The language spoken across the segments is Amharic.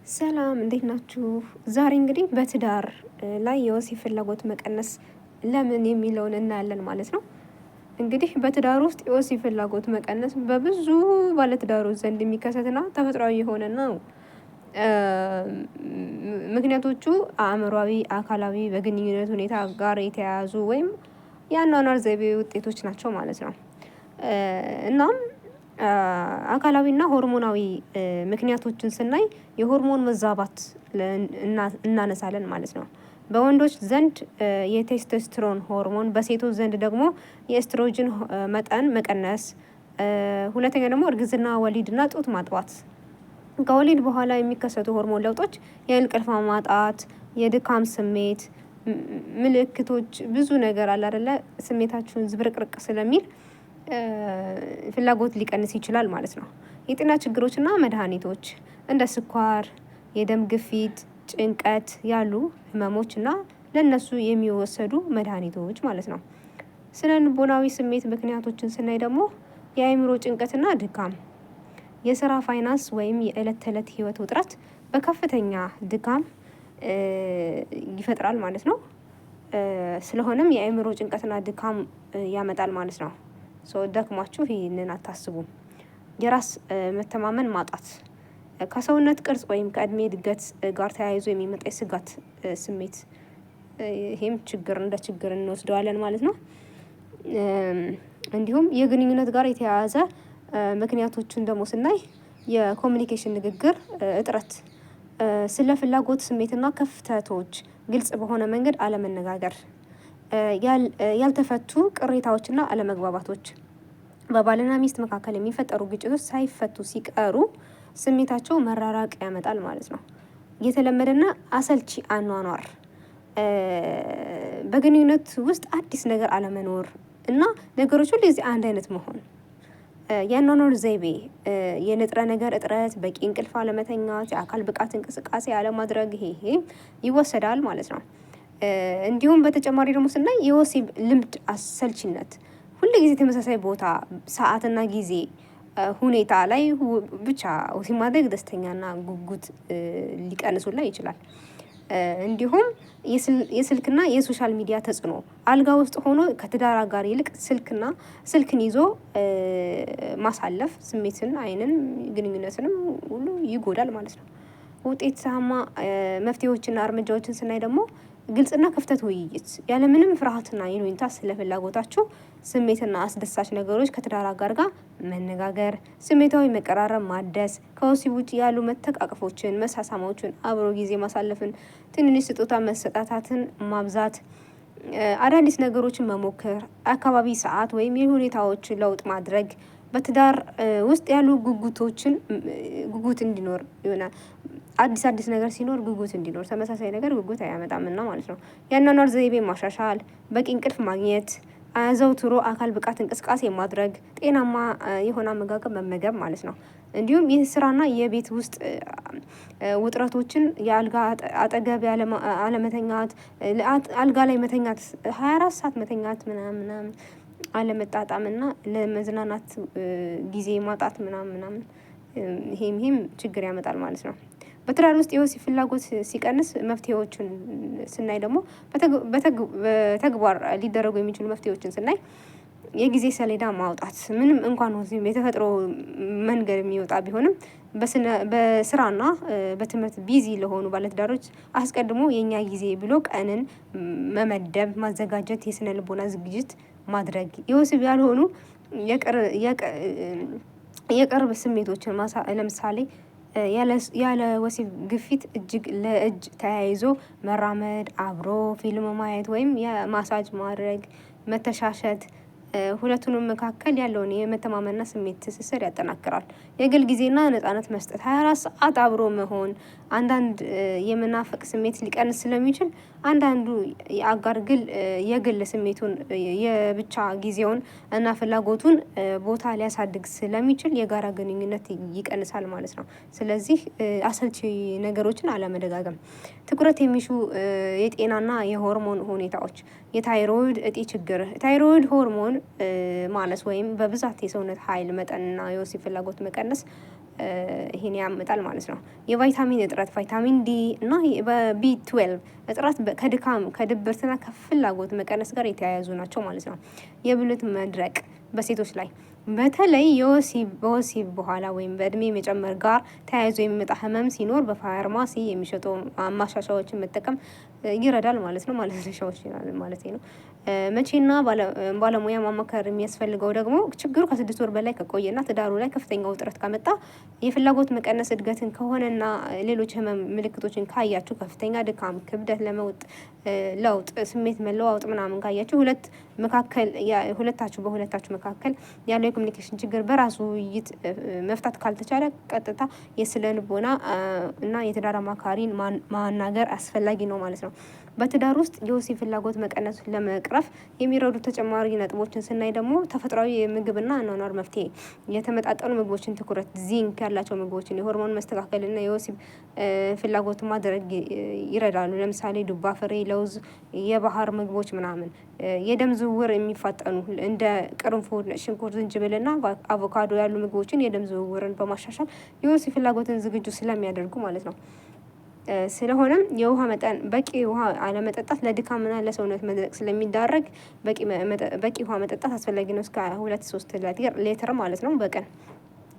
ሰላም እንዴት ናችሁ? ዛሬ እንግዲህ በትዳር ላይ የወሲብ ፍላጎት መቀነስ ለምን የሚለውን እናያለን ማለት ነው። እንግዲህ በትዳር ውስጥ የወሲብ ፍላጎት መቀነስ በብዙ ባለትዳሮች ዘንድ የሚከሰትና ተፈጥሯዊ የሆነ ነው። ምክንያቶቹ አእምሯዊ፣ አካላዊ፣ በግንኙነት ሁኔታ ጋር የተያያዙ ወይም የአኗኗር ዘይቤ ውጤቶች ናቸው ማለት ነው። እናም አካላዊና ሆርሞናዊ ምክንያቶችን ስናይ የሆርሞን መዛባት እናነሳለን ማለት ነው። በወንዶች ዘንድ የቴስቶስትሮን ሆርሞን፣ በሴቶች ዘንድ ደግሞ የኤስትሮጅን መጠን መቀነስ፣ ሁለተኛ ደግሞ እርግዝና፣ ወሊድና ጡት ማጥባት። ከወሊድ በኋላ የሚከሰቱ ሆርሞን ለውጦች የእንቅልፍ ማጣት፣ የድካም ስሜት ምልክቶች ብዙ ነገር አለ አይደለ? ስሜታችሁን ዝብርቅርቅ ስለሚል ፍላጎት ሊቀንስ ይችላል ማለት ነው። የጤና ችግሮችና መድኃኒቶች እንደ ስኳር፣ የደም ግፊት፣ ጭንቀት ያሉ ህመሞች እና ለነሱ የሚወሰዱ መድኃኒቶች ማለት ነው። ስነ ልቦናዊ ስሜት ምክንያቶችን ስናይ ደግሞ የአእምሮ ጭንቀትና ድካም፣ የስራ ፋይናንስ ወይም የዕለት ተዕለት ህይወት ውጥረት በከፍተኛ ድካም ይፈጥራል ማለት ነው። ስለሆነም የአእምሮ ጭንቀትና ድካም ያመጣል ማለት ነው። ደክሟችሁ ይህንን አታስቡም። የራስ መተማመን ማጣት ከሰውነት ቅርጽ ወይም ከእድሜ እድገት ጋር ተያይዞ የሚመጣ የስጋት ስሜት፣ ይሄም እንደ ችግር እንወስደዋለን ማለት ነው። እንዲሁም የግንኙነት ጋር የተያያዘ ምክንያቶችን ደግሞ ስናይ የኮሚኒኬሽን ንግግር እጥረት፣ ስለ ፍላጎት ስሜትና ክፍተቶች ግልጽ በሆነ መንገድ አለመነጋገር፣ ያልተፈቱ ቅሬታዎችና አለመግባባቶች፣ በባልና ሚስት መካከል የሚፈጠሩ ግጭቶች ሳይፈቱ ሲቀሩ ስሜታቸው መራራቅ ያመጣል ማለት ነው። የተለመደና አሰልቺ አኗኗር፣ በግንኙነት ውስጥ አዲስ ነገር አለመኖር እና ነገሮች ሁሉ ጊዜ አንድ አይነት መሆን፣ የአኗኗር ዘይቤ፣ የንጥረ ነገር እጥረት፣ በቂ እንቅልፍ አለመተኛት፣ የአካል ብቃት እንቅስቃሴ አለማድረግ ይሄ ይወሰዳል ማለት ነው። እንዲሁም በተጨማሪ ደግሞ ስናይ የወሲብ ልምድ አሰልቺነት፣ ሁሉ ጊዜ ተመሳሳይ ቦታ፣ ሰዓትና ጊዜ ሁኔታ ላይ ብቻ ወሲብ ማድረግ ደስተኛና ጉጉት ሊቀንሱላ ይችላል። እንዲሁም የስልክና የሶሻል ሚዲያ ተጽዕኖ፣ አልጋ ውስጥ ሆኖ ከትዳር አጋር ይልቅ ስልክን ይዞ ማሳለፍ ስሜትን፣ አይንን፣ ግንኙነትንም ሁሉ ይጎዳል ማለት ነው። ውጤታማ መፍትሄዎችና እርምጃዎችን ስናይ ደግሞ ግልጽና ክፍተት ውይይት፣ ያለምንም ፍርሃትና ይሉኝታ ስለ ፍላጎታችሁ ስሜትና አስደሳች ነገሮች ከትዳር አጋር ጋር መነጋገር፣ ስሜታዊ መቀራረብ ማደስ፣ ከወሲብ ውጭ ያሉ መተቃቀፎችን፣ መሳሳማዎችን፣ አብሮ ጊዜ ማሳለፍን፣ ትንንሽ ስጦታ መሰጣታትን ማብዛት፣ አዳዲስ ነገሮችን መሞከር፣ አካባቢ ሰዓት ወይም የሁኔታዎች ለውጥ ማድረግ፣ በትዳር ውስጥ ያሉ ጉጉት እንዲኖር ይሆናል። አዲስ ነገር ሲኖር ጉጉት እንዲኖር፣ ተመሳሳይ ነገር ጉጉት አያመጣምና ማለት ነው። የአኗኗር ዘይቤ ማሻሻል፣ በቂ እንቅልፍ ማግኘት፣ አዘውትሮ አካል ብቃት እንቅስቃሴ ማድረግ፣ ጤናማ የሆነ አመጋገብ መመገብ ማለት ነው። እንዲሁም የስራና የቤት ውስጥ ውጥረቶችን፣ የአልጋ አጠገብ አለመተኛት፣ አልጋ ላይ መተኛት 24 ሰዓት መተኛት ምናምን አለመጣጣምና ለመዝናናት ጊዜ ማጣት ምናምን ይሄም ችግር ያመጣል ማለት ነው። በትዳር ውስጥ የወሲብ ፍላጎት ሲቀንስ መፍትሄዎችን ስናይ ደግሞ በተግባር ሊደረጉ የሚችሉ መፍትሄዎችን ስናይ የጊዜ ሰሌዳ ማውጣት፣ ምንም እንኳን ወሲብ የተፈጥሮ መንገድ የሚወጣ ቢሆንም በስራና በትምህርት ቢዚ ለሆኑ ባለትዳሮች አስቀድሞ የኛ ጊዜ ብሎ ቀንን መመደብ ማዘጋጀት፣ የስነ ልቦና ዝግጅት ማድረግ፣ የወሲብ ያልሆኑ የቅርብ ስሜቶችን ለምሳሌ ያለ ወሲብ ግፊት እጅግ ለእጅ ተያይዞ መራመድ፣ አብሮ ፊልም ማየት ወይም የማሳጅ ማድረግ፣ መተሻሸት ሁለቱንም መካከል ያለውን የመተማመንና ስሜት ትስስር ያጠናክራል። የግል ጊዜና ነፃነት መስጠት፣ 24 ሰዓት አብሮ መሆን አንዳንድ የመናፈቅ ስሜት ሊቀንስ ስለሚችል አንዳንዱ የአጋር የግል ስሜቱን የብቻ ጊዜውን እና ፍላጎቱን ቦታ ሊያሳድግ ስለሚችል የጋራ ግንኙነት ይቀንሳል ማለት ነው። ስለዚህ አሰልቺ ነገሮችን አለመደጋገም፣ ትኩረት የሚሹ የጤናና የሆርሞን ሁኔታዎች፣ የታይሮይድ እጢ ችግር፣ ታይሮይድ ሆርሞን ማነስ ወይም በብዛት የሰውነት ኃይል መጠንና የወሲብ ፍላጎት መቀነስ ይሄን ያመጣል ማለት ነው። የቫይታሚን እጥረት፣ ቫይታሚን ዲ እና በቢ12 እጥረት ከድካም ከድብርትና ከፍላጎት መቀነስ ጋር የተያያዙ ናቸው ማለት ነው። የብልት መድረቅ በሴቶች ላይ በተለይ በወሲብ በኋላ ወይም በእድሜ መጨመር ጋር ተያይዞ የሚመጣ ህመም ሲኖር በፋርማሲ የሚሸጡ ማሻሻያዎችን መጠቀም ይረዳል ማለት ነው። ማለሻዎች ማለት ነው። መቼና ባለሙያ ማማከር የሚያስፈልገው ደግሞ ችግሩ ከ6 ወር በላይ ከቆየና ትዳሩ ላይ ከፍተኛ ውጥረት ካመጣ፣ የፍላጎት መቀነስ እድገትን ከሆነና ሌሎች ህመም ምልክቶችን ካያችሁ፣ ከፍተኛ ድካም፣ ክብደት ለውጥ፣ ስሜት መለዋወጥ ምናምን ካያችሁ በሁለታችሁ መካከል ያለው የኮሚኒኬሽን ችግር በራሱ ውይይት መፍታት ካልተቻለ ቀጥታ የስነ ልቦና እና የትዳር አማካሪን ማናገር አስፈላጊ ነው ማለት ነው። በትዳር ውስጥ የወሲብ ፍላጎት መቀነሱን ለመቅረፍ የሚረዱ ተጨማሪ ነጥቦችን ስናይ ደግሞ ተፈጥሯዊ የምግብና አኗኗር መፍትሄ፣ የተመጣጠኑ ምግቦችን ትኩረት፣ ዚንክ ያላቸው ምግቦችን፣ የሆርሞን መስተካከልና የወሲብ ፍላጎት ማድረግ ይረዳሉ። ለምሳሌ ዱባ ፍሬ፣ ለውዝ፣ የባህር ምግቦች ምናምን። የደም ዝውውር የሚፋጠኑ እንደ ቅርንፉድ፣ ሽንኩርት፣ ዝንጅብልና አቮካዶ ያሉ ምግቦችን የደም ዝውውርን በማሻሻል የወሲብ ፍላጎትን ዝግጁ ስለሚያደርጉ ማለት ነው። ስለሆነም የውሃ መጠን በቂ ውሃ አለመጠጣት ለድካምና ለሰውነት መድረቅ ስለሚዳረግ በቂ ውሃ መጠጣት አስፈላጊ ነው። እስከ 2-3 ሊትር ማለት ነው በቀን።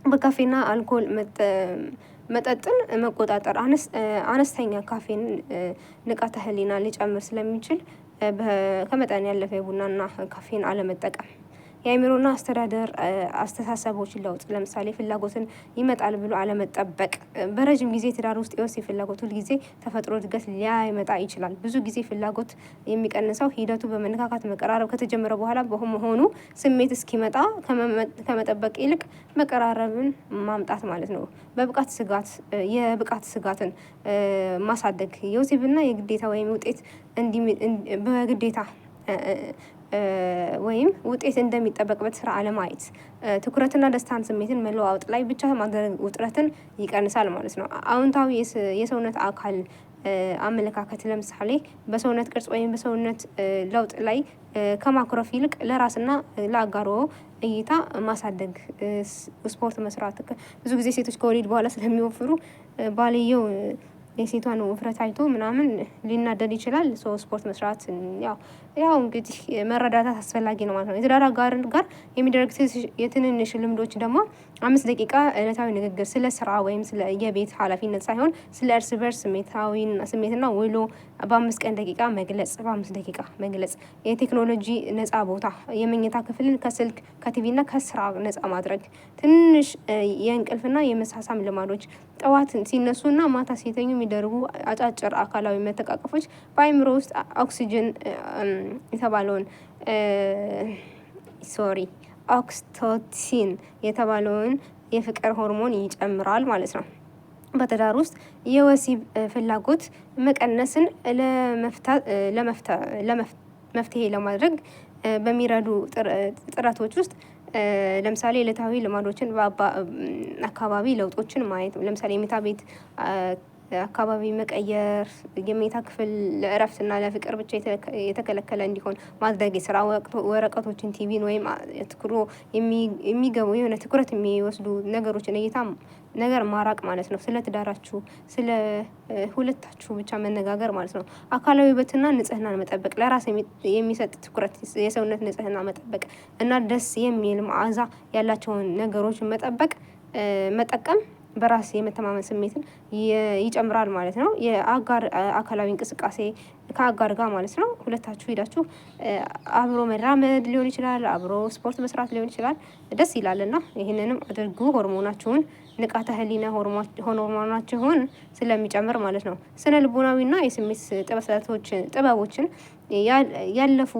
በካፌና አልኮል መጠጥን መቆጣጠር፣ አነስተኛ ካፌን ንቃተ ህሊና ሊጨምር ስለሚችል ከመጠን ያለፈ የቡናና ካፌን አለመጠቀም። የአእምሮና አስተሳሰቦች ለውጥ፣ ለምሳሌ ፍላጎትን ይመጣል ብሎ አለመጠበቅ። በረጅም ጊዜ ትዳር ውስጥ የወሲብ ፍላጎት ሁል ጊዜ ተፈጥሮ እድገት ሊያመጣ ይችላል። ብዙ ጊዜ ፍላጎት የሚቀንሰው ሂደቱ በመነካካት መቀራረብ ከተጀመረ በኋላ በመሆኑ ስሜት እስኪመጣ ከመጠበቅ ይልቅ መቀራረብን ማምጣት ማለት ነው። የብቃት ስጋትን ማሳደግ፣ የወሲብና የግዴታ ወይም ውጤት በግዴታ ወይም ውጤት እንደሚጠበቅበት ስራ አለማየት፣ ትኩረትና ደስታን ስሜትን መለዋወጥ ላይ ብቻ ማድረግ ውጥረትን ይቀንሳል ማለት ነው። አዎንታዊ የሰውነት አካል አመለካከት፣ ለምሳሌ በሰውነት ቅርጽ ወይም በሰውነት ለውጥ ላይ ከማኩረፍ ይልቅ ለራስና ለአጋሮ እይታ ማሳደግ፣ ስፖርት መስራት። ብዙ ጊዜ ሴቶች ከወሊድ በኋላ ስለሚወፍሩ ባልየው የሴቷን ውፍረት አይቶ ምናምን ሊናደድ ይችላል። ስፖርት መስራት ያው እንግዲህ መረዳታት አስፈላጊ ነው ማለት ነው። የትዳር አጋር ጋር የሚደረግ የትንንሽ ልምዶች ደግሞ 5 ደቂቃ ዕለታዊ ንግግር ስለ ስራ ወይም ስለ የቤት ኃላፊነት ሳይሆን ስለ እርስ በርስ ስሜትና ውሎ በ5 ደቂቃ መግለጽ። የቴክኖሎጂ ነፃ ቦታ፣ የመኝታ ክፍልን ከስልክ ከቲቪና ከስራ ነፃ ማድረግ። ትንሽ የእንቅልፍና የመሳሳም ልማዶች፣ ጠዋት ሲነሱና ማታ ሲተኙ የሚደረጉ አጫጭር አካላዊ መተቃቀፎች በአእምሮ ውስጥ ኦክሲጅን የተባለውን ኦክስቶሲን የተባለውን የፍቅር ሆርሞን ይጨምራል ማለት ነው። በትዳር ውስጥ የወሲብ ፍላጎት መቀነስን መፍትሄ ለማድረግ በሚረዱ ጥረቶች ውስጥ ለምሳሌ ዕለታዊ ልማዶችን አካባቢ ለውጦችን ማየት፣ ለምሳሌ የመኝታ ቤት አካባቢ መቀየር፣ የመኝታ ክፍል ለእረፍትና ለፍቅር ብቻ የተከለከለ እንዲሆን ማድረግ፣ የስራ ወረቀቶችን፣ ቲቪን ወይም ትኩሮ የሚገቡ የሆነ ትኩረት የሚወስዱ ነገሮችን ነገር ማራቅ ማለት ነው። ስለ ትዳራችሁ ስለ ሁለታችሁ ብቻ መነጋገር ማለት ነው። አካላዊ ውበትና ንጽህናን መጠበቅ፣ ለራስ የሚሰጥ ትኩረት፣ የሰውነት ንጽህና መጠበቅ እና ደስ የሚል መዓዛ ያላቸውን ነገሮች መጠቀም በራስ የመተማመን ስሜትን ይጨምራል ማለት ነው። የአጋር አካላዊ እንቅስቃሴ ከአጋር ጋር ማለት ነው። ሁለታችሁ ሄዳችሁ አብሮ መራመድ ሊሆን ይችላል፣ አብሮ ስፖርት መስራት ሊሆን ይችላል። ደስ ይላልና ይህንንም አድርጉ። ሆርሞናችሁን ንቃተ ህሊና ሆርሞናችሁን ስለሚጨምር ማለት ነው። ስነ ልቦናዊና የስሜት ጥበቦችን ያለፉ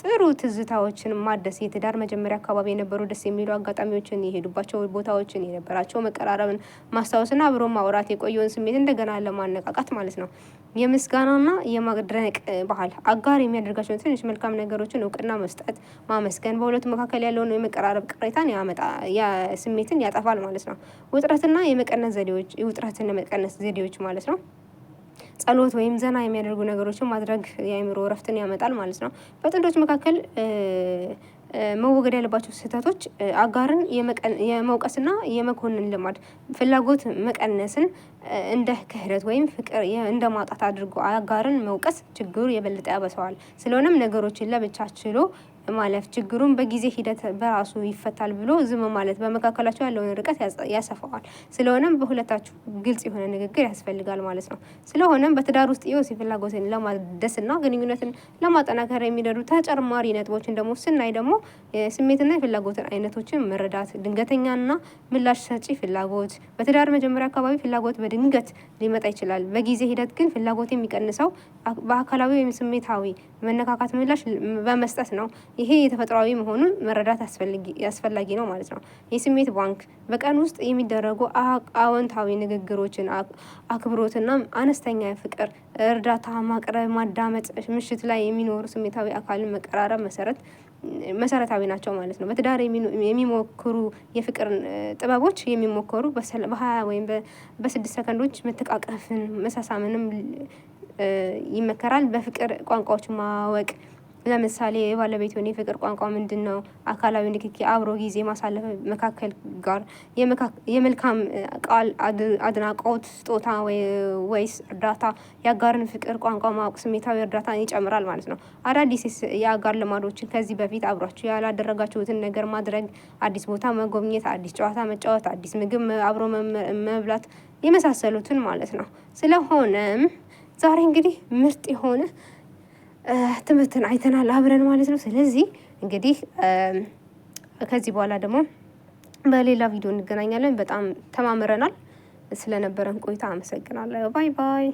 ጥሩ ትዝታዎችን ማደስ፣ የትዳር መጀመሪያ አካባቢ የነበሩ ደስ የሚሉ አጋጣሚዎችን፣ የሄዱባቸው ቦታዎችን፣ የነበራቸው መቀራረብን ማስታወስና አብሮ ማውራት፣ የቆየውን ስሜት እንደገና ለማነቃቃት ማለት ነው። የምስጋናና የማድነቅ ባህል፣ አጋር የሚያደርጋቸውን ትንሽ መልካም ነገሮችን እውቅና መስጠት፣ ማመስገን በሁለቱ መካከል ያለውን የመቀራረብ ቅሬታን ስሜትን ያጠፋል ማለት ነው። ውጥረትን የመቀነስ ዘዴዎች ማለት ነው። ጸሎት ወይም ዘና የሚያደርጉ ነገሮችን ማድረግ የአእምሮ እረፍትን ያመጣል ማለት ነው። በጥንዶች መካከል መወገድ ያለባቸው ስህተቶች አጋርን የመውቀስና የመኮንን ልማድ፣ ፍላጎት መቀነስን እንደ ክህደት ወይም ፍቅር እንደ ማጣት አድርጎ አጋርን መውቀስ ችግሩ የበለጠ ያበሰዋል። ስለሆነም ነገሮችን ለብቻ ችሎ ማለፍ ችግሩን በጊዜ ሂደት በራሱ ይፈታል ብሎ ዝም ማለት በመካከላቸው ያለውን ርቀት ያሰፋዋል። ስለሆነም በሁለታችሁ ግልጽ የሆነ ንግግር ያስፈልጋል ማለት ነው። ስለሆነም በትዳር ውስጥ የወሲብ ፍላጎትን ለማደስና ግንኙነትን ለማጠናከር የሚረዱ ተጨማሪ ነጥቦችን ደግሞ ስናይ ደግሞ ስሜትና የፍላጎትን አይነቶችን መረዳት፣ ድንገተኛና ምላሽ ሰጪ ፍላጎት። በትዳር መጀመሪያ አካባቢ ፍላጎት በድንገት ሊመጣ ይችላል። በጊዜ ሂደት ግን ፍላጎት የሚቀንሰው በአካላዊ ወይም ስሜታዊ መነካካት ምላሽ በመስጠት ነው። ይሄ የተፈጥሯዊ መሆኑን መረዳት አስፈላጊ ነው ማለት ነው። የስሜት ባንክ በቀን ውስጥ የሚደረጉ አዎንታዊ ንግግሮችን፣ አክብሮትና አነስተኛ ፍቅር፣ እርዳታ ማቅረብ፣ ማዳመጥ፣ ምሽት ላይ የሚኖሩ ስሜታዊ አካልን መቀራረብ መሰረታዊ ናቸው ማለት ነው። በትዳር የሚሞክሩ የፍቅር ጥበቦች የሚሞከሩ በ20 ወይም በ6 ሰከንዶች መተቃቀፍን፣ መሳሳምንም ይመከራል። በፍቅር ቋንቋዎች ማወቅ ለምሳሌ የባለቤት የሆነ የፍቅር ቋንቋ ምንድን ነው? አካላዊ ንክኪ፣ አብሮ ጊዜ ማሳለፍ መካከል ጋር የመልካም ቃል አድናቆት፣ ስጦታ ወይስ እርዳታ። የአጋርን ፍቅር ቋንቋ ማወቅ ስሜታዊ እርዳታን ይጨምራል ማለት ነው። አዳዲስ የአጋር ልማዶችን ከዚህ በፊት አብሯችሁ ያላደረጋችሁትን ነገር ማድረግ፣ አዲስ ቦታ መጎብኘት፣ አዲስ ጨዋታ መጫወት፣ አዲስ ምግብ አብሮ መብላት የመሳሰሉትን ማለት ነው። ስለሆነም ዛሬ እንግዲህ ምርጥ የሆነ ትምህርትን አይተናል አብረን ማለት ነው። ስለዚህ እንግዲህ ከዚህ በኋላ ደግሞ በሌላ ቪዲዮ እንገናኛለን። በጣም ተማምረናል። ስለነበረን ቆይታ አመሰግናለሁ። ባይ ባይ።